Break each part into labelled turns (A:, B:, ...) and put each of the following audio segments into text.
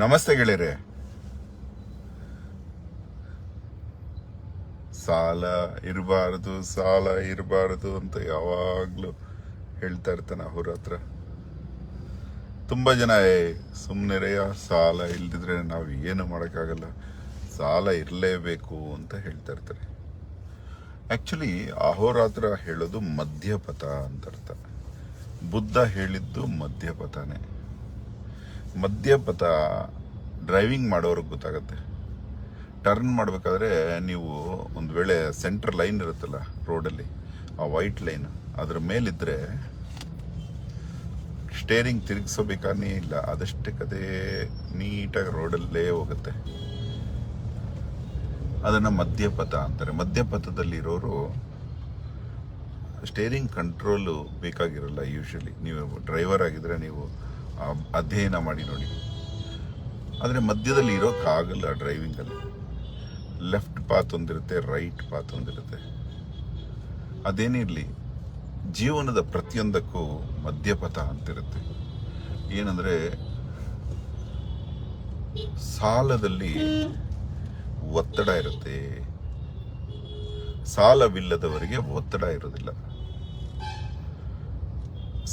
A: ನಮಸ್ತೆ ಗೆಳೆಯರೆ. ಸಾಲ ಇರಬಾರದು ಅಂತ ಯಾವಾಗ್ಲೂ ಹೇಳ್ತಾ ಇರ್ತಾನೆ ಅವ್ರ ಹತ್ರ. ತುಂಬಾ ಜನ ಸುಮ್ಮನೆರೆಯ, ಸಾಲ ಇಲ್ದಿದ್ರೆ ನಾವು ಏನು ಮಾಡೋಕ್ಕಾಗಲ್ಲ, ಸಾಲ ಇರಲೇಬೇಕು ಅಂತ ಹೇಳ್ತಾ ಇರ್ತಾರೆ. ಆಕ್ಚುಲಿ ಅಹೋರಾತ್ರ ಹೇಳೋದು ಮಧ್ಯಪಥ ಅಂತ ಅರ್ಥ. ಬುದ್ಧ ಹೇಳಿದ್ದು ಮಧ್ಯಪಥನೇ. ಮಧ್ಯಪಥ ಡ್ರೈವಿಂಗ್ ಮಾಡೋರ್ಗೆ ಗೊತ್ತಾಗತ್ತೆ. ಟರ್ನ್ ಮಾಡಬೇಕಾದ್ರೆ ನೀವು ಒಂದು ವೇಳೆ ಸೆಂಟ್ರ್ ಲೈನ್ ಇರುತ್ತಲ್ಲ ರೋಡಲ್ಲಿ, ಆ ವೈಟ್ ಲೈನ್ ಅದ್ರ ಮೇಲಿದ್ರೆ ಸ್ಟೇರಿಂಗ್ ತಿರುಗಿಸೋಬೇಕಾನೇ ಇಲ್ಲ, ಅದಷ್ಟಕ್ಕದೇ ನೀಟಾಗಿ ರೋಡಲ್ಲೇ ಹೋಗುತ್ತೆ. ಅದನ್ನು ಮಧ್ಯಪಥ ಅಂತಾರೆ. ಮಧ್ಯಪಥದಲ್ಲಿರೋರು ಸ್ಟೇರಿಂಗ್ ಕಂಟ್ರೋಲು ಬೇಕಾಗಿರಲ್ಲ. ಯೂಶಲಿ ನೀವು ಡ್ರೈವರ್ ಆಗಿದ್ರೆ ನೀವು ಅಧ್ಯಯನ ಮಾಡಿ ನೋಡಿ. ಆದರೆ ಮಧ್ಯದಲ್ಲಿ ಇರೋಕ್ಕಾಗಲ್ಲ ಡ್ರೈವಿಂಗಲ್ಲಿ. ಲೆಫ್ಟ್ ಪಾತ್ ಒಂದಿರುತ್ತೆ, ರೈಟ್ ಪಾತ್ ಒಂದಿರುತ್ತೆ. ಅದೇನಿರಲಿ, ಜೀವನದ ಪ್ರತಿಯೊಂದಕ್ಕೂ ಮಧ್ಯಪಥ ಅಂತಿರುತ್ತೆ. ಏನಂದರೆ, ಸಾಲದಲ್ಲಿ ಒತ್ತಡ ಇರುತ್ತೆ, ಸಾಲವಿಲ್ಲದವರಿಗೆ ಒತ್ತಡ ಇರೋದಿಲ್ಲ.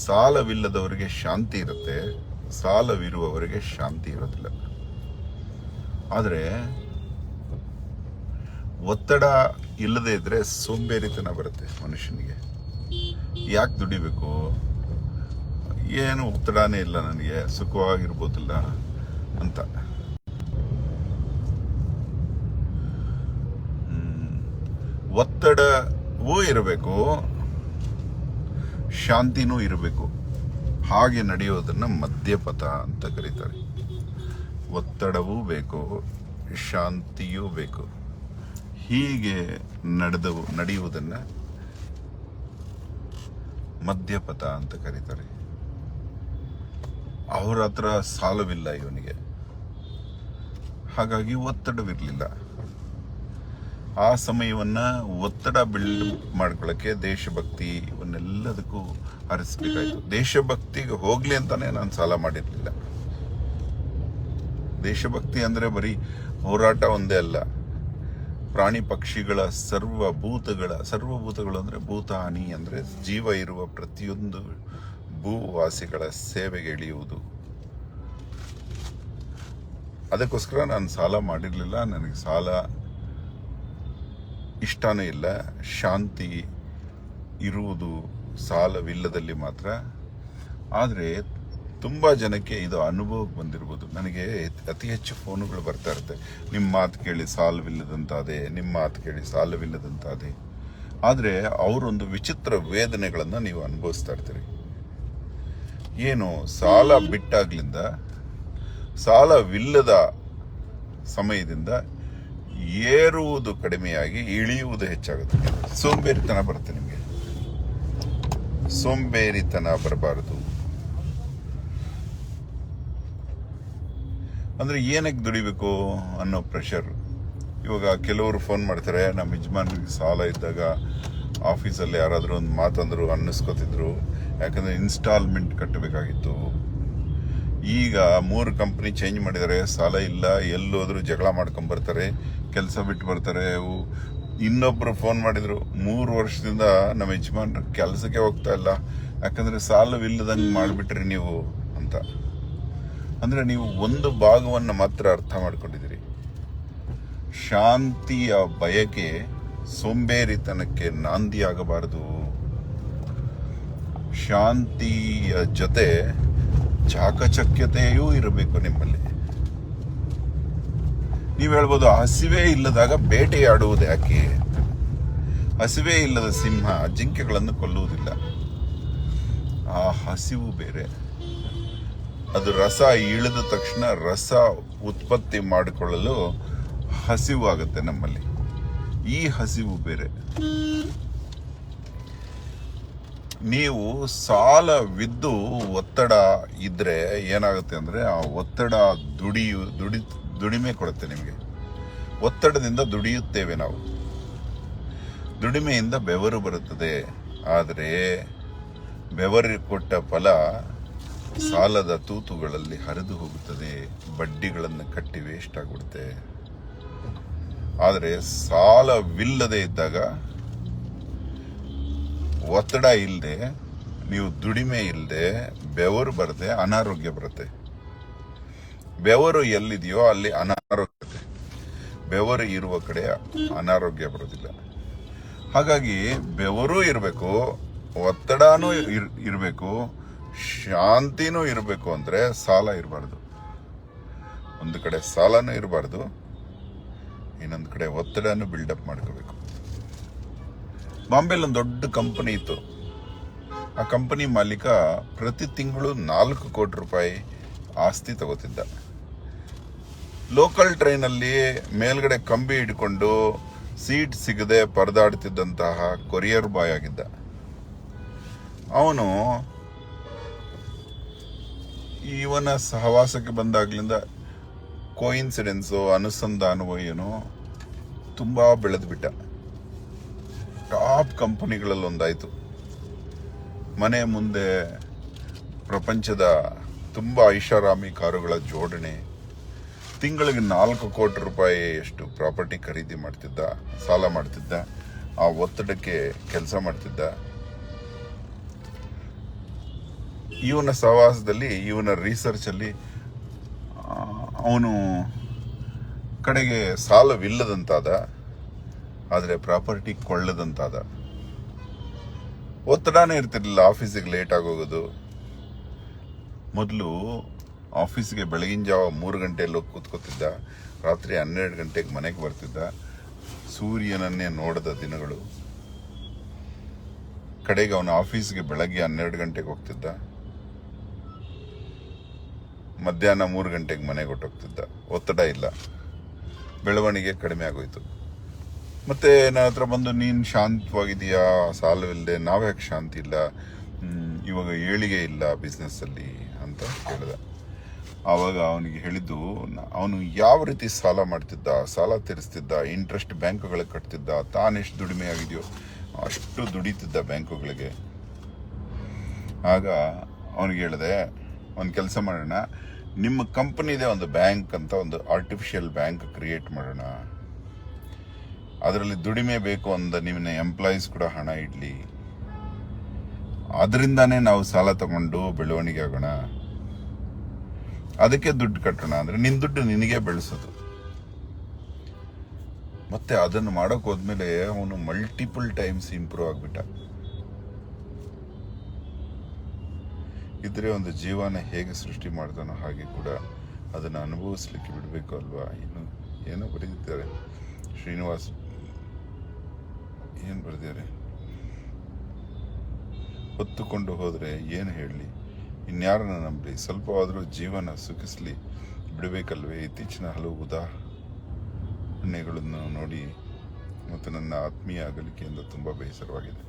A: ಸಾಲವಿಲ್ಲದವರಿಗೆ ಶಾಂತಿ ಇರುತ್ತೆ, ಸಾಲವಿರುವವರಿಗೆ ಶಾಂತಿ ಇರೋದಿಲ್ಲ. ಆದರೆ ಒತ್ತಡ ಇಲ್ಲದೆ ಇದ್ರೆ ಸೋಂಬೇರಿತನ ಬರುತ್ತೆ ಮನುಷ್ಯನಿಗೆ. ಯಾಕೆ ದುಡಿಬೇಕು, ಏನು ಒತ್ತಡನೇ ಇಲ್ಲ ನನಗೆ, ಸುಖವಾಗಿರ್ಬೋದಿಲ್ಲ ಅಂತ. ಒತ್ತಡವೂ ಇರಬೇಕು, ಶಾಂತಿನೂ ಇರಬೇಕು. ಹಾಗೆ ನಡೆಯೋದನ್ನ ಮಧ್ಯಪಥ ಅಂತ ಕರೀತಾರೆ. ಒತ್ತಡವೂ ಬೇಕು, ಶಾಂತಿಯೂ ಬೇಕು. ಹೀಗೆ ನಡೆಯುವುದನ್ನ ಮಧ್ಯಪಥ ಅಂತ ಕರೀತಾರೆ. ಅವರ ಹತ್ರ ಸಾಲವಿಲ್ಲ ಇವನಿಗೆ, ಹಾಗಾಗಿ ಒತ್ತಡವಿರಲಿಲ್ಲ. ಆ ಸಮಯವನ್ನ ಒತ್ತಡ ಬಿಲ್ಡ್ ಮಾಡ್ಕೊಳ್ಳೋಕ್ಕೆ ದೇಶಭಕ್ತಿ ಇವನ್ನೆಲ್ಲದಕ್ಕೂ ಹರಿಸ್ಬೇಕಾಯ್ತು. ದೇಶಭಕ್ತಿಗೆ ಹೋಗ್ಲಿ ಅಂತಾನೆ ನಾನು ಸಾಲ ಮಾಡಿರ್ಲಿಲ್ಲ. ದೇಶಭಕ್ತಿ ಅಂದ್ರೆ ಬರೀ ಹೋರಾಟ ಒಂದೇ ಅಲ್ಲ, ಪ್ರಾಣಿ ಪಕ್ಷಿಗಳ ಸರ್ವಭೂತಗಳು ಅಂದ್ರೆ ಭೂತಾನಿ ಅಂದ್ರೆ ಜೀವ ಇರುವ ಪ್ರತಿಯೊಂದು ಭೂವಾಸಿಗಳ ಸೇವೆಗೆ ಇಳಿಯುವುದು. ಅದಕ್ಕೋಸ್ಕರ ನಾನು ಸಾಲ ಮಾಡಿರ್ಲಿಲ್ಲ. ನನಗೆ ಸಾಲ ಇಷ್ಟನೂ ಇಲ್ಲ. ಶಾಂತಿ ಇರುವುದು ಸಾಲವಿಲ್ಲದಲ್ಲಿ ಮಾತ್ರ. ಆದರೆ ತುಂಬ ಜನಕ್ಕೆ ಇದು ಅನುಭವಕ್ಕೆ ಬಂದಿರ್ಬೋದು. ನನಗೆ ಅತಿ ಹೆಚ್ಚು ಫೋನುಗಳು ಬರ್ತಾ ಇರುತ್ತೆ, ನಿಮ್ಮ ಮಾತು ಕೇಳಿ ಸಾಲವಿಲ್ಲದಂತಾದೆ, ನಿಮ್ಮ ಮಾತು ಕೇಳಿ ಸಾಲವಿಲ್ಲದಂತಾದೆ. ಆದರೆ ಅವರೊಂದು ವಿಚಿತ್ರ ವೇದನೆಗಳನ್ನು ನೀವು ಅನುಭವಿಸ್ತಾ ಇರ್ತೀರಿ. ಏನು, ಸಾಲ ಬಿಟ್ಟಾಗ್ಲಿಂದ, ಸಾಲವಿಲ್ಲದ ಸಮಯದಿಂದ ಏರುವುದು ಕಡಿಮೆಯಾಗಿ ಇಳಿಯುವುದು ಹೆಚ್ಚಾಗುತ್ತೆ. ಸೋಂಬೇರಿತನ ಬರುತ್ತೆ ನಿಮಗೆ. ಸೋಂಬೇರಿತನ ಬರಬಾರದು. ಅಂದ್ರೆ ಏನಕ್ಕೆ ದುಡಿಬೇಕು ಅನ್ನೋ ಪ್ರೆಷರ್. ಇವಾಗ ಕೆಲವರು ಫೋನ್ ಮಾಡ್ತಾರೆ, ನಮ್ಮ ಯಜಮಾನ್ರಿಗೆ ಸಾಲ ಇದ್ದಾಗ ಆಫೀಸಲ್ಲಿ ಯಾರಾದರೂ ಒಂದು ಮಾತಂದ್ರು ಅನ್ನಿಸ್ಕೋತಿದ್ರು, ಯಾಕಂದ್ರೆ ಇನ್ಸ್ಟಾಲ್ಮೆಂಟ್ ಕಟ್ಟಬೇಕಾಗಿತ್ತು. ಈಗ 3 ಕಂಪ್ನಿ ಚೇಂಜ್ ಮಾಡಿದ್ದಾರೆ, ಸಾಲ ಇಲ್ಲ, ಎಲ್ಲೋದ್ರೂ ಜಗಳ ಮಾಡ್ಕೊಂಡ್ ಬರ್ತಾರೆ, ಕೆಲಸ ಬಿಟ್ಟು ಬರ್ತಾರೆ. ಇನ್ನೊಬ್ರು ಫೋನ್ ಮಾಡಿದ್ರು, 3 ವರ್ಷದಿಂದ ನಮ್ಮ ಯಜಮಾನ್ರು ಕೆಲಸಕ್ಕೆ ಹೋಗ್ತಾ ಇಲ್ಲ, ಯಾಕಂದ್ರೆ ಸಾಲವಿಲ್ಲದಂಗೆ ಮಾಡಿಬಿಟ್ರಿ ನೀವು ಅಂತ. ಅಂದ್ರೆ ನೀವು ಒಂದು ಭಾಗವನ್ನು ಮಾತ್ರ ಅರ್ಥ ಮಾಡ್ಕೊಂಡಿದ್ದೀರಿ. ಶಾಂತಿಯ ಬಯಕೆ ಸೋಂಬೇರಿತನಕ್ಕೆ ನಾಂದಿಯಾಗಬಾರದು. ಶಾಂತಿಯ ಜೊತೆ ಚಾಕಚಕ್ಯತೆಯೂ ಇರಬೇಕು ನಿಮ್ಮಲ್ಲಿ. ನೀವು ಹೇಳ್ಬೋದು, ಹಸಿವೆ ಇಲ್ಲದಾಗ ಬೇಟೆಯಾಡುವುದು ಯಾಕೆ? ಹಸಿವೆ ಇಲ್ಲದ ಸಿಂಹ ಜಿಂಕೆಗಳನ್ನು ಕೊಲ್ಲುವುದಿಲ್ಲ. ಆ ಹಸಿವು ಬೇರೆ. ಅದು ರಸ ಇಳಿದ ತಕ್ಷಣ ರಸ ಉತ್ಪತ್ತಿ ಮಾಡಿಕೊಳ್ಳಲು ಹಸಿವು ಆಗುತ್ತೆ ನಮ್ಮಲ್ಲಿ. ಈ ಹಸಿವು ಬೇರೆ. ನೀವು ಸಾಲವಿದ್ದು ಒತ್ತಡ ಇದ್ರೆ ಏನಾಗುತ್ತೆ ಅಂದ್ರೆ, ಆ ಒತ್ತಡ ದುಡಿಮೆ ಕೊಡುತ್ತೆ ನಿಮಗೆ. ಒತ್ತಡದಿಂದ ದುಡಿಯುತ್ತೇವೆ ನಾವು, ದುಡಿಮೆಯಿಂದ ಬೆವರು ಬರುತ್ತದೆ. ಆದರೆ ಬೆವರು ಕೊಟ್ಟ ಫಲ ಸಾಲದ ತೂತುಗಳಲ್ಲಿ ಹರಿದು ಹೋಗುತ್ತದೆ, ಬಡ್ಡಿಗಳನ್ನು ಕಟ್ಟಿ ವೇಸ್ಟ್ ಆಗಿಬಿಡುತ್ತೆ. ಆದರೆ ಸಾಲವಿಲ್ಲದೆ ಇದ್ದಾಗ, ಒತ್ತಡ ಇಲ್ಲದೆ, ನೀವು ದುಡಿಮೆ ಇಲ್ಲದೆ, ಬೆವರು ಬರದೆ ಅನಾರೋಗ್ಯ ಬರುತ್ತೆ. ಬೆವರು ಎಲ್ಲಿದೆಯೋ ಅಲ್ಲಿ ಅನಾರೋಗ್ಯ ಇರುತ್ತೆ, ಬೆವರು ಇರುವ ಕಡೆ ಅನಾರೋಗ್ಯ ಬರೋದಿಲ್ಲ. ಹಾಗಾಗಿ ಬೆವರು ಇರಬೇಕು, ಒತ್ತಡನೂ ಇರಬೇಕು, ಶಾಂತಿನೂ ಇರಬೇಕು. ಅಂದರೆ ಸಾಲ ಇರಬಾರ್ದು. ಒಂದು ಕಡೆ ಸಾಲನೂ ಇರಬಾರ್ದು, ಇನ್ನೊಂದು ಕಡೆ ಒತ್ತಡನೂ ಬಿಲ್ಡಪ್ ಮಾಡ್ಕೋಬೇಕು. ಬಾಂಬೆಲಿ ಒಂದು ದೊಡ್ಡ ಕಂಪನಿ ಇತ್ತು. ಆ ಕಂಪನಿ ಮಾಲೀಕ ಪ್ರತಿ ತಿಂಗಳು 4 ಕೋಟಿ ರೂಪಾಯಿ ಆಸ್ತಿ ತಗೋತಿದ್ದ. ಲೋಕಲ್ ಟ್ರೈನಲ್ಲಿ ಮೇಲ್ಗಡೆ ಕಂಬಿ ಹಿಡ್ಕೊಂಡು ಸೀಟ್ ಸಿಗದೆ ಪರದಾಡ್ತಿದ್ದಂತಹ ಕೊರಿಯರ್ ಬಾಯ್ ಆಗಿದ್ದ. ಅವನು ಇವನ ಸಹವಾಸಕ್ಕೆ ಬಂದಾಗ್ಲಿಂದ ಕೋಇನ್ಸಿಡೆನ್ಸು, ಅನುಸಂಧಾನವೋ ಏನೋ ತುಂಬಾ ಬೆಳೆದ್ಬಿಟ್ಟ. ಟಾಪ್ ಕಂಪನಿಗಳಲ್ಲಿ ಒಂದಾಯ್ತು. ಮನೆ ಮುಂದೆ ಪ್ರಪಂಚದ ತುಂಬಾ ಐಷಾರಾಮಿ ಕಾರುಗಳ ಜೋಡಣೆ. ತಿಂಗಳಿಗೆ 4 ಕೋಟಿ ರೂಪಾಯಿ ಅಷ್ಟು ಪ್ರಾಪರ್ಟಿ ಖರೀದಿ ಮಾಡ್ತಿದ್ದ, ಸಾಲ ಮಾಡ್ತಿದ್ದ. ಆ ಒತ್ತಡಕ್ಕೆ ಕೆಲಸ ಮಾಡ್ತಿದ್ದ. ಇವನ ಸಹವಾಸದಲ್ಲಿ, ಇವನ ರಿಸರ್ಚ್ ಅಲ್ಲಿ ಅವನು ಕಡೆಗೆ ಸಾಲವಿಲ್ಲದಂತಾದ, ಆದರೆ ಪ್ರಾಪರ್ಟಿ ಕೊಳ್ಳದಂತಾದ. ಒತ್ತಡನೇ ಇರ್ತಿರ್ಲಿಲ್ಲ. ಆಫೀಸಿಗೆ ಲೇಟ್ ಆಗೋಗೋದು. ಮೊದಲು ಆಫೀಸ್ಗೆ ಬೆಳಗಿನ ಜಾವ 3 ಗಂಟೆಯಲ್ಲಿ ಹೋಗಿ ಕೂತ್ಕೋತಿದ್ದ, ರಾತ್ರಿ 12 ಗಂಟೆಗೆ ಮನೆಗೆ ಬರ್ತಿದ್ದ. ಸೂರ್ಯನನ್ನೇ ನೋಡದ ದಿನಗಳು. ಕಡೆಗೆ ಅವನ ಆಫೀಸ್ಗೆ ಬೆಳಗ್ಗೆ 12 ಗಂಟೆಗೆ ಹೋಗ್ತಿದ್ದ, ಮಧ್ಯಾಹ್ನ 3 ಗಂಟೆಗೆ ಮನೆಗೆ ಹೊಟ್ಟೋಗ್ತಿದ್ದ. ಒತ್ತಡ ಇಲ್ಲ, ಬೆಳವಣಿಗೆ ಕಡಿಮೆ ಆಗೋಯ್ತು. ಮತ್ತೆ ನನ್ನ ಹತ್ರ ಬಂದು, ನೀನು ಶಾಂತವಾಗಿದೆಯಾ, ಸಾಲವಿಲ್ಲದೆ? ನಾವ್ಯಾಕೆ ಶಾಂತಿ ಇಲ್ಲ, ಇವಾಗ ಏಳಿಗೆ ಇಲ್ಲ ಬಿಸ್ನೆಸ್ಸಲ್ಲಿ ಅಂತ ಕೇಳಿದ. ಆವಾಗ ಅವನಿಗೆ ಹೇಳಿದ್ದು, ಅವನು ಯಾವ ರೀತಿ ಸಾಲ ಮಾಡ್ತಿದ್ದ, ಸಾಲ ತೀರಿಸ್ತಿದ್ದ, ಇಂಟ್ರೆಸ್ಟ್ ಬ್ಯಾಂಕುಗಳಿಗೆ ಕಟ್ತಿದ್ದ, ತಾನೆಷ್ಟು ದುಡಿಮೆ ಆಗಿದೆಯೋ ಅಷ್ಟು ದುಡಿತಿದ್ದ ಬ್ಯಾಂಕುಗಳಿಗೆ. ಆಗ ಅವನಿಗೆ ಹೇಳಿದೆ, ಒಂದು ಕೆಲಸ ಮಾಡೋಣ, ನಿಮ್ಮ ಕಂಪನಿದೆ ಒಂದು ಬ್ಯಾಂಕ್ ಅಂತ, ಒಂದು ಆರ್ಟಿಫಿಷಿಯಲ್ ಬ್ಯಾಂಕ್ ಕ್ರಿಯೇಟ್ ಮಾಡೋಣ. ಅದರಲ್ಲಿ ದುಡಿಮೆ ಬೇಕು ಅಂದ ನಿಮ್ಮನ್ನ ಎಂಪ್ಲಾಯೀಸ್ ಕೂಡ ಹಣ ಇಡ್ಲಿ, ಅದರಿಂದಾನೇ ನಾವು ಸಾಲ ತಗೊಂಡು ಬೆಳವಣಿಗೆ ಆಗೋಣ. ಅದಕ್ಕೆ ದುಡ್ಡು ಕಟ್ಟೋಣ. ಅಂದ್ರೆ ನಿನ್ ದುಡ್ಡು ನಿನಗೆ ಬೆಳೆಸೋದು. ಮತ್ತೆ ಅದನ್ನು ಮಾಡೋಕೆ ಹೋದ್ಮೇಲೆ ಅವನು ಮಲ್ಟಿಪಲ್ ಟೈಮ್ಸ್ ಇಂಪ್ರೂವ್ ಆಗ್ಬಿಟ್ಟ. ಇದ್ರೆ ಒಂದು ಜೀವನ ಹೇಗೆ ಸೃಷ್ಟಿ ಮಾಡ್ತಾನೋ ಹಾಗೆ ಕೂಡ ಅದನ್ನು ಅನುಭವಿಸ್ಲಿಕ್ಕೆ ಬಿಡಬೇಕು ಅಲ್ವಾ? ಏನೋ ಬರೆದಿದ್ದಾರೆ ಶ್ರೀನಿವಾಸ್, ಏನು ಬರೆದಿದ್ದಾರೆ? ಹೊತ್ತುಕೊಂಡು ಹೋದ್ರೆ ಏನು ಹೇಳಲಿ, ಇನ್ಯಾರನ್ನ ನಂಬಲಿ, ಸ್ವಲ್ಪವಾದರೂ ಜೀವನ ಸುಖಿಸ್ಲಿ ಬಿಡಬೇಕಲ್ವೇ? ಇತ್ತೀಚಿನ ಹಲವು ಉದಾಹರಣೆಗಳನ್ನು ನೋಡಿ ಮತ್ತು ನನ್ನ ಆತ್ಮೀಯ ಅಗಲಿಕೆಯಿಂದ ತುಂಬ ಬೇಸರವಾಗಿದೆ.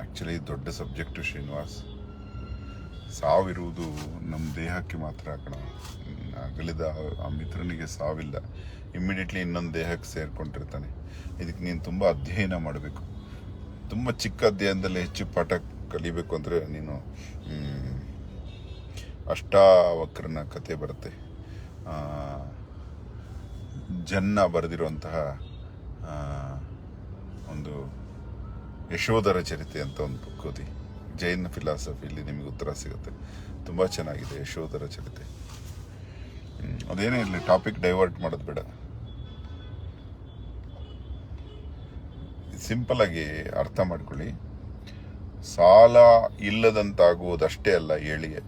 A: ಆಕ್ಚುಲಿ ದೊಡ್ಡ ಸಬ್ಜೆಕ್ಟು ಶ್ರೀನಿವಾಸ್. ಸಾವಿರುವುದು ನಮ್ಮ ದೇಹಕ್ಕೆ ಮಾತ್ರ ಕಣ. ಅಗಲಿದ ಆ ಮಿತ್ರನಿಗೆ ಸಾವಿಲ್ಲ, ಇಮ್ಮಿಡಿಯೇಟ್ಲಿ ಇನ್ನೊಂದು ದೇಹಕ್ಕೆ ಸೇರ್ಕೊಂಡಿರ್ತಾನೆ. ಇದಕ್ಕೆ ನೀನು ತುಂಬ ಅಧ್ಯಯನ ಮಾಡಬೇಕು. ತುಂಬ ಚಿಕ್ಕ ಅಧ್ಯಯನದಲ್ಲಿ ಹೆಚ್ಚು ಪಾಠ ಕಲಿಬೇಕು ಅಂದರೆ ನೀನು ಅಷ್ಟಾವಕ್ರನ ಕತೆ ಬರುತ್ತೆ. ಜನ್ನ ಬರೆದಿರುವಂತಹ ಒಂದು ಯಶೋಧರ ಚರಿತೆ ಅಂತ ಒಂದು ಬುಕ್ ಓದಿ. ಜೈನ ಫಿಲಾಸಫಿಲಿ ನಿಮಗೆ ಉತ್ತರ ಸಿಗುತ್ತೆ. ತುಂಬ ಚೆನ್ನಾಗಿದೆ ಯಶೋಧರ ಚರಿತೆ. ಅದೇನೇ ಇರಲಿ, ಟಾಪಿಕ್ ಡೈವರ್ಟ್ ಮಾಡೋದು ಬೇಡ. ಸಿಂಪಲ್ ಆಗಿ ಅರ್ಥ ಮಾಡ್ಕೊಳ್ಳಿ. ಸಾಲ ಇಲ್ಲದಂತಾಗುವುದಷ್ಟೇ ಅಲ್ಲ ಏಳಿಗೆ,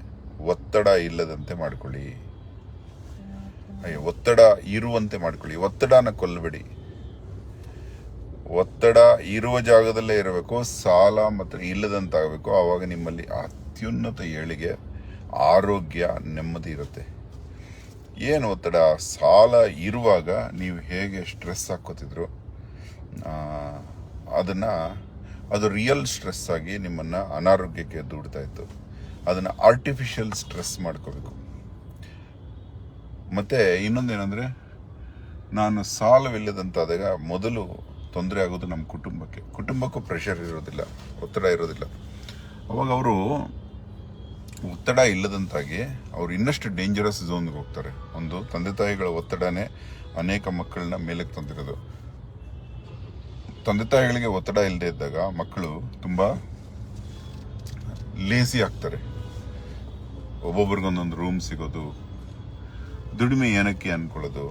A: ಒತ್ತಡ ಇಲ್ಲದಂತೆ ಮಾಡ್ಕೊಳ್ಳಿ. ಒತ್ತಡ ಇರುವಂತೆ ಮಾಡ್ಕೊಳ್ಳಿ. ಒತ್ತಡನ ಕೊಲ್ಲಬೇಡಿ. ಒತ್ತಡ ಇರುವ ಜಾಗದಲ್ಲೇ ಇರಬೇಕು, ಸಾಲ ಮತ್ತು ಇಲ್ಲದಂತಾಗಬೇಕು. ಆವಾಗ ನಿಮ್ಮಲ್ಲಿ ಅತ್ಯುನ್ನತ ಏಳಿಗೆ, ಆರೋಗ್ಯ, ನೆಮ್ಮದಿ ಇರುತ್ತೆ. ಏನು ಒತ್ತಡ? ಸಾಲ ಇರುವಾಗ ನೀವು ಹೇಗೆ ಸ್ಟ್ರೆಸ್ ಹಾಕೋತಿದ್ರು, ಅದು ರಿಯಲ್ ಸ್ಟ್ರೆಸ್ ಆಗಿ ನಿಮ್ಮನ್ನು ಅನಾರೋಗ್ಯಕ್ಕೆ ದೂಡ್ತಾ ಇತ್ತು. ಅದನ್ನು ಆರ್ಟಿಫಿಷಿಯಲ್ ಸ್ಟ್ರೆಸ್ ಮಾಡ್ಕೋಬೇಕು. ಮತ್ತು ಇನ್ನೊಂದೇನೆಂದರೆ, ನಾನು ಸಾಲವಿಲ್ಲದಂತಾದಾಗ ಮೊದಲು ತೊಂದರೆ ಆಗೋದು ನಮ್ಮ ಕುಟುಂಬಕ್ಕೂ ಪ್ರೆಷರ್ ಇರೋದಿಲ್ಲ, ಒತ್ತಡ ಇರೋದಿಲ್ಲ. ಅವಾಗ ಅವರು ಒತ್ತಡ ಇಲ್ಲದಂತಾಗಿ ಅವ್ರು ಇನ್ನಷ್ಟು ಡೇಂಜರಸ್ ಝೋನ್ಗೆ ಹೋಗ್ತಾರೆ. ಒಂದು ತಂದೆ ತಾಯಿಗಳ ಒತ್ತಡನೇ ಅನೇಕ ಮಕ್ಕಳನ್ನ ಮೇಲಕ್ಕೆ ತಂದಿರೋದು. ತಂದೆ ತಾಯಿಗಳಿಗೆ ಒತ್ತಡ ಇಲ್ಲದೆ ಇದ್ದಾಗ ಮಕ್ಕಳು ತುಂಬ ಲೇಸಿ ಆಗ್ತಾರೆ. ಒಬ್ಬೊಬ್ರಿಗೊಂದೊಂದು ರೂಮ್ ಸಿಗೋದು, ದುಡಿಮೆ ಏನಕ್ಕೆ ಅನ್ಕೊಳ್ಳೋದು,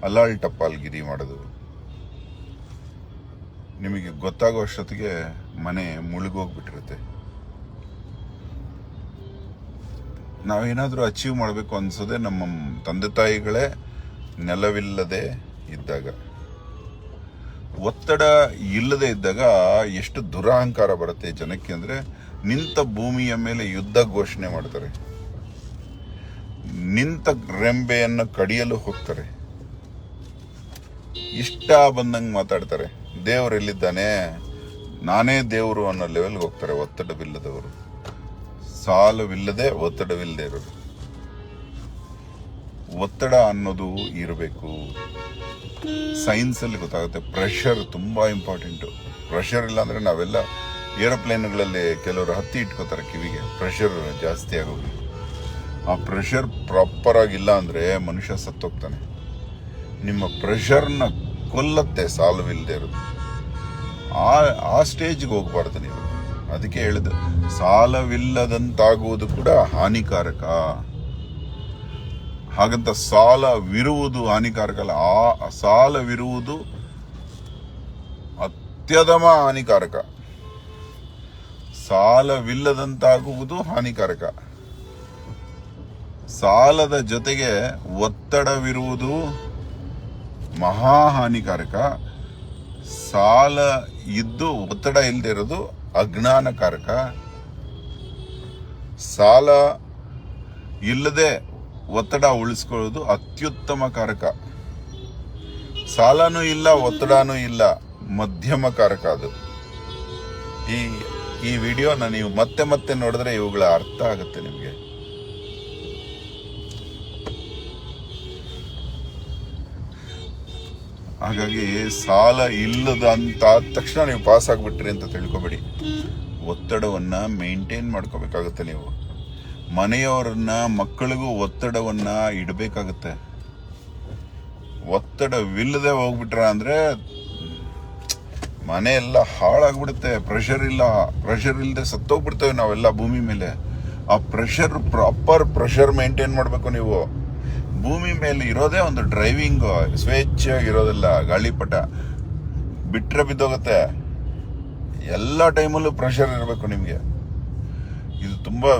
A: ಅಲ್ಲಾಳ್ ಟಪ್ಪಾಲ್ಗಿರಿ ಮಾಡೋದು. ನಿಮಗೆ ಗೊತ್ತಾಗೋ ಅಷ್ಟೊತ್ತಿಗೆ ಮನೆ ಮುಳುಗೋಗ್ಬಿಟ್ಟಿರುತ್ತೆ. ನಾವೇನಾದರೂ ಅಚೀವ್ ಮಾಡಬೇಕು ಅನ್ಸೋದೆ ನಮ್ಮ ತಂದೆ ತಾಯಿಗಳೇ ನೆಲವಿಲ್ಲದೆ ಇದ್ದಾಗ. ಒತ್ತಡ ಇಲ್ಲದೆ ಇದ್ದಾಗ ಎಷ್ಟು ದುರಹಂಕಾರ ಬರುತ್ತೆ ಜನಕ್ಕೆ ಅಂದರೆ, ನಿಂತ ಭೂಮಿಯ ಮೇಲೆ ಯುದ್ಧ ಘೋಷಣೆ ಮಾಡ್ತಾರೆ, ನಿಂತ ರೆಂಬೆಯನ್ನು ಕಡಿಯಲು ಹೋಗ್ತಾರೆ, ಇಷ್ಟ ಬಂದಂಗೆ ಮಾತಾಡ್ತಾರೆ. ದೇವರೆಲ್ಲಿದ್ದಾನೆ, ನಾನೇ ದೇವರು ಅನ್ನೋ ಲೆವೆಲ್ಗೆ ಹೋಗ್ತಾರೆ ಒತ್ತಡವಿಲ್ಲದವರು. ಸಾಲವಿಲ್ಲದೆ ಒತ್ತಡವಿಲ್ಲದೆ ಇರೋದು. ಒತ್ತಡ ಅನ್ನೋದು ಇರಬೇಕು. ಸೈನ್ಸಲ್ಲಿ ಗೊತ್ತಾಗುತ್ತೆ. ಪ್ರೆಷರ್ ತುಂಬ ಇಂಪಾರ್ಟೆಂಟು. ಪ್ರೆಷರ್ ಇಲ್ಲ ಅಂದರೆ ನಾವೆಲ್ಲ ಏರೋಪ್ಲೇನ್ಗಳಲ್ಲಿ ಕೆಲವರು ಹತ್ತಿ ಇಟ್ಕೋತಾರೆ ಕಿವಿಗೆ, ಪ್ರೆಷರ್ ಜಾಸ್ತಿ ಆಗೋದು. ಆ ಪ್ರೆಷರ್ ಪ್ರಾಪರ್ ಆಗಿಲ್ಲ ಅಂದರೆ ಮನುಷ್ಯ ಸತ್ತೋಗ್ತಾನೆ. ನಿಮ್ಮ ಪ್ರೆಷರ್ನ ಕೊಲ್ಲತ್ತೆ ಸಾಲವಿಲ್ಲದೆ ಇರೋದು. ಆ ಸ್ಟೇಜ್ಗೆ ಹೋಗ್ಬಾರ್ದು ನೀವು. ಅದಕ್ಕೆ ಹೇಳಿದ್ದು, ಸಾಲವಿಲ್ಲದಂತಾಗುವುದು ಕೂಡ ಹಾನಿಕಾರಕ. ಹಾಗಂತ ಸಾಲವಿರುವುದು ಹಾನಿಕಾರಕ ಅಲ್ಲ. ಆ ಸಾಲವಿರುವುದು ಅತ್ಯಧಮ ಹಾನಿಕಾರಕ. ಸಾಲವಿಲ್ಲದಂತಾಗುವುದು ಹಾನಿಕಾರಕ. ಸಾಲದ ಜೊತೆಗೆ ಒತ್ತಡವಿರುವುದು ಮಹಾ ಹಾನಿಕಾರಕ. ಸಾಲ ಇದ್ದು ಒತ್ತಡ ಇಲ್ಲದೆ ಇರೋದು ಅಜ್ಞಾನಕಾರಕ. ಸಾಲ ಇಲ್ಲದೆ ಒತ್ತಡ ಉಳಿಸ್ಕೊಳ್ಳೋದು ಅತ್ಯುತ್ತಮ ಕಾರಕ. ಸಾಲನೂ ಇಲ್ಲ, ಒತ್ತಡನೂ ಇಲ್ಲ, ಮಧ್ಯಮ ಕಾರಕ ಅದು. ಈ ವಿಡಿಯೋನ ನೀವು ಮತ್ತೆ ಮತ್ತೆ ನೋಡಿದ್ರೆ ಇವುಗಳ ಅರ್ಥ ಆಗುತ್ತೆ ನಿಮಗೆ. ಹಾಗಾಗಿ ಸಾಲ ಇಲ್ಲದ ಅಂತ ತಕ್ಷಣ ನೀವು ಪಾಸ್ ಆಗ್ಬಿಟ್ರಿ ಅಂತ ತಿಳ್ಕೊಬೇಡಿ. ಒತ್ತಡವನ್ನ ಮೇಂಟೈನ್ ಮಾಡ್ಕೋಬೇಕಾಗುತ್ತೆ. ನೀವು ಮನೆಯವರನ್ನ, ಮಕ್ಕಳಿಗೂ ಒತ್ತಡವನ್ನ ಇಡಬೇಕಾಗುತ್ತೆ. ಒತ್ತಡವಿಲ್ಲದೆ ಹೋಗ್ಬಿಟ್ರ ಅಂದ್ರೆ ಮನೆ ಎಲ್ಲ ಹಾಳಾಗ್ಬಿಡುತ್ತೆ. ಪ್ರೆಷರ್ ಇಲ್ಲದೆ ಸತ್ತೋಗ್ಬಿಡ್ತೇವೆ ನಾವೆಲ್ಲ ಭೂಮಿ ಮೇಲೆ. ಆ ಪ್ರಾಪರ್ ಪ್ರೆಷರ್ ಮೇಂಟೈನ್ ಮಾಡಬೇಕು ನೀವು. ಭೂಮಿ ಮೇಲೆ ಇರೋದೇ ಒಂದು ಡ್ರೈವಿಂಗ್, ಸ್ವೇಚ್ಛೆಯಾಗಿರೋದಿಲ್ಲ. ಗಾಳಿಪಟ ಬಿಟ್ರೆ ಬಿದ್ದೋಗುತ್ತೆ. ಎಲ್ಲ ಟೈಮಲ್ಲೂ ಪ್ರೆಷರ್ ಇರಬೇಕು ನಿಮಗೆ. ಇದು ತುಂಬಾ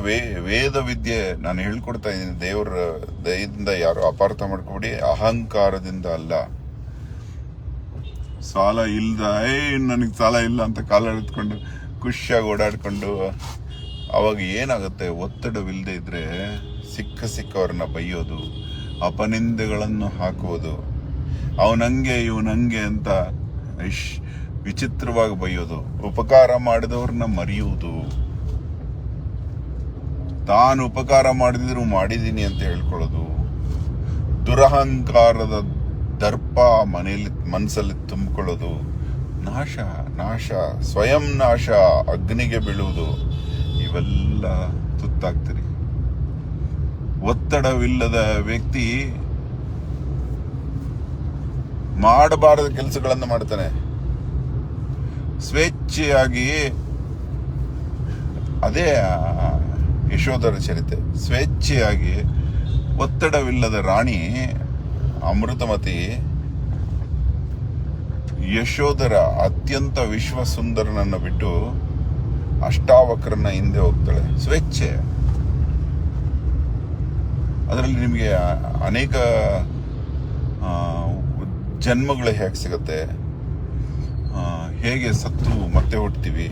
A: ವೇದ ವಿದ್ಯೆ. ನಾನು ಹೇಳ್ಕೊಡ್ತಾ ಇದ್ದೀನಿ. ದೇವರ ದಯದಿಂದ ಯಾರು ಅಪಾರ್ಥ ಮಾಡ್ಕೊಬಿಡಿ. ಅಹಂಕಾರದಿಂದ ಅಲ್ಲ. ಸಾಲ ಇಲ್ದ ನನಗೆ ಸಾಲ ಇಲ್ಲ ಅಂತ ಕಾಲ ಎಳೆದ್ಕೊಂಡು ಖುಷಿಯಾಗಿ ಓಡಾಡ್ಕೊಂಡು ಅವಾಗ ಏನಾಗುತ್ತೆ, ಒತ್ತಡವಿಲ್ಲದೆ ಇದ್ರೆ ಸಿಕ್ಕವ್ರನ್ನ ಬೈಯೋದು, ಅಪನಿಂದೆಗಳನ್ನು ಹಾಕುವುದು, ಅವನಂಗೆ ಇವನಂಗೆ ಅಂತ ವಿಚಿತ್ರವಾಗಿ ಬೈಯೋದು, ಉಪಕಾರ ಮಾಡಿದವ್ರನ್ನ ಮರೆಯುವುದು, ತಾನು ಉಪಕಾರ ಮಾಡಿದ್ರು ಮಾಡಿದೀನಿ ಅಂತ ಹೇಳ್ಕೊಳ್ಳೋದು, ದುರಹಂಕಾರದ ದರ್ಪ ಮನಸ್ಸಲ್ಲಿ ತುಂಬಿಕೊಳ್ಳೋದು, ನಾಶ ಸ್ವಯಂ ನಾಶ, ಅಗ್ನಿಗೆ ಬೀಳುವುದು, ಇವೆಲ್ಲ ತುತ್ತಾಗ್ತೀರಿ. ಒತ್ತಡವಿಲ್ಲದ ವ್ಯಕ್ತಿ ಮಾಡಬಾರದ ಕೆಲಸಗಳನ್ನು ಮಾಡ್ತಾನೆ. ಸ್ವೇಚ್ಛೆಯಾಗಿ, ಅದೇ ಯಶೋಧರ ಚರಿತೆ. ಸ್ವೇಚ್ಛೆಯಾಗಿ ಒತ್ತಡವಿಲ್ಲದ ರಾಣಿ ಅಮೃತಮತಿ ಯಶೋಧರ ಅತ್ಯಂತ ವಿಶ್ವಸುಂದರನನ್ನು ಬಿಟ್ಟು ಅಷ್ಟಾವಕ್ರನ ಹಿಂದೆ ಹೋಗ್ತಾಳೆ. ಸ್ವೇಚ್ಛೆ. ಅದರಲ್ಲಿ ನಿಮಗೆ ಅನೇಕ ಜನ್ಮಗಳು ಹೇಗೆ ಸಿಗುತ್ತೆ, ಹೇಗೆ ಸತ್ತು ಮತ್ತೆ ಹುಡ್ತೀವಿ,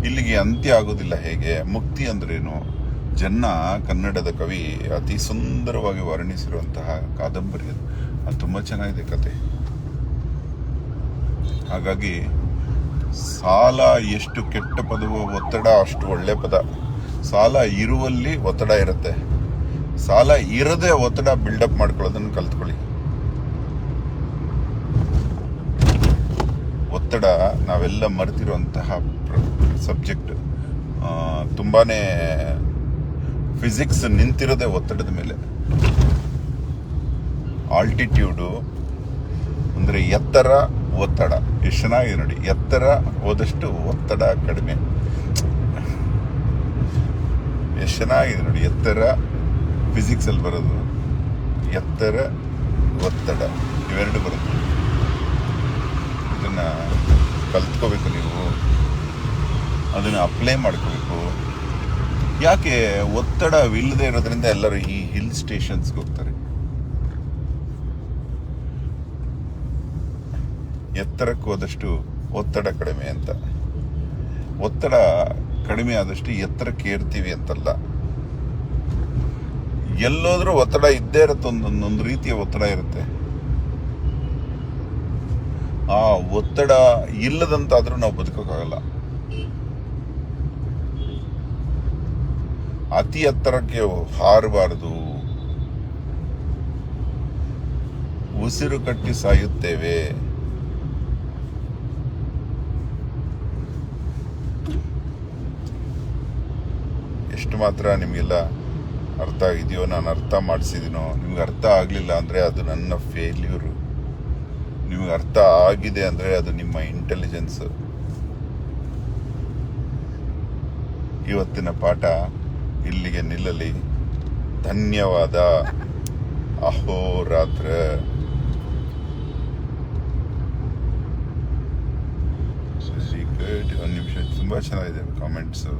A: ಇಲ್ಲಿಗೆ ಅಂತ್ಯ ಆಗೋದಿಲ್ಲ ಹೇಗೆ, ಮುಕ್ತಿ ಅಂದ್ರೇನು, ಜನ್ನ ಕನ್ನಡದ ಕವಿ ಅತಿ ಸುಂದರವಾಗಿ ವರ್ಣಿಸಿರುವಂತಹ ಕಾದಂಬರಿ ಅದು. ಅದು ತುಂಬ ಚೆನ್ನಾಗಿದೆ ಕತೆ. ಹಾಗಾಗಿ ಸಾಲ ಎಷ್ಟು ಕೆಟ್ಟ ಪದವೋ, ಒತ್ತಡ ಅಷ್ಟು ಒಳ್ಳೆ ಪದ. ಸಾಲ ಇರುವಲ್ಲಿ ಒತ್ತಡ ಇರುತ್ತೆ. ಸಾಲ ಇರದೆ ಒತ್ತಡ ಬಿಲ್ಡಪ್ ಮಾಡ್ಕೊಳ್ಳೋದನ್ನು ಕಲ್ತ್ಕೊಳ್ಳಿ. ಒತ್ತಡ ನಾವೆಲ್ಲ ಮರೆತಿರುವಂತಹ ಸಬ್ಜೆಕ್ಟ್. ತುಂಬಾ ಫಿಸಿಕ್ಸ್ ನಿಂತಿರೋದೇ ಒತ್ತಡದ ಮೇಲೆ. ಆಲ್ಟಿಟ್ಯೂಡು ಅಂದರೆ ಎತ್ತರ, ಒತ್ತಡ. ಎಷ್ಟು ಚೆನ್ನಾಗಿದೆ ನೋಡಿ. ಎತ್ತರ ಹೋದಷ್ಟು ಒತ್ತಡ ಕಡಿಮೆ. ಎಷ್ಟು ಚೆನ್ನಾಗಿದೆ ನೋಡಿ. ಎತ್ತರ ಫಿಸಿಕ್ಸಲ್ಲಿ ಬರೋದು, ಎತ್ತರ, ಒತ್ತಡ ಇವೆರಡು ಬರುತ್ತೆ. ಇದನ್ನು ಕಲ್ತ್ಕೋಬೇಕು ನೀವು, ಅದನ್ನು ಅಪ್ಲೈ ಮಾಡ್ಕೋಬೇಕು. ಯಾಕೆ ಒತ್ತಡವಿಲ್ಲದೆ ಇರೋದ್ರಿಂದ ಎಲ್ಲರೂ ಈ ಹಿಲ್ ಸ್ಟೇಷನ್ಸ್ಗೆ ಹೋಗ್ತಾರೆ. ಎತ್ತರಕ್ಕೆ ಹೋದಷ್ಟು ಒತ್ತಡ ಕಡಿಮೆ ಅಂತ. ಒತ್ತಡ ಕಡಿಮೆ ಆದಷ್ಟು ಎತ್ತರಕ್ಕೆ ಏರ್ತೀವಿ ಅಂತಲ್ಲ. ಎಲ್ಲೋದ್ರೂ ಒತ್ತಡ ಇದ್ದೇ ಇರುತ್ತೆ, ಒಂದೊಂದು ರೀತಿಯ ಒತ್ತಡ ಇರುತ್ತೆ. ಆ ಒತ್ತಡ ಇಲ್ಲದಂತಾದ್ರೂ ನಾವು ಬದುಕೋಕ್ಕಾಗಲ್ಲ. ಅತಿ ಎತ್ತರಕ್ಕೆ ಹಾರಬಾರದು, ಉಸಿರು ಕಟ್ಟಿ ಸಾಯುತ್ತೇವೆ. ಎಷ್ಟು ಮಾತ್ರ ನಿಮಗೆಲ್ಲ ಅರ್ಥ ಆಗಿದೆಯೋ, ನಾನು ಅರ್ಥ ಮಾಡಿಸಿದ್ದೀನೋ. ನಿಮ್ಗೆ ಅರ್ಥ ಆಗಲಿಲ್ಲ ಅಂದರೆ ಅದು ನನ್ನ ಫೇಲ್ಯೂರು. ನಿಮ್ಗೆ ಅರ್ಥ ಆಗಿದೆ ಅಂದರೆ ಅದು ನಿಮ್ಮ ಇಂಟೆಲಿಜೆನ್ಸ್. ಇವತ್ತಿನ ಪಾಠ ಇಲ್ಲಿಗೆ ನಿಲ್ಲಲಿ. ಧನ್ಯವಾದ. ಅಹೋರಾತ್ರ. ಒಂದು ನಿಮಿಷ. ತುಂಬ ಚೆನ್ನಾಗಿದೆ ಕಾಮೆಂಟ್ಸು.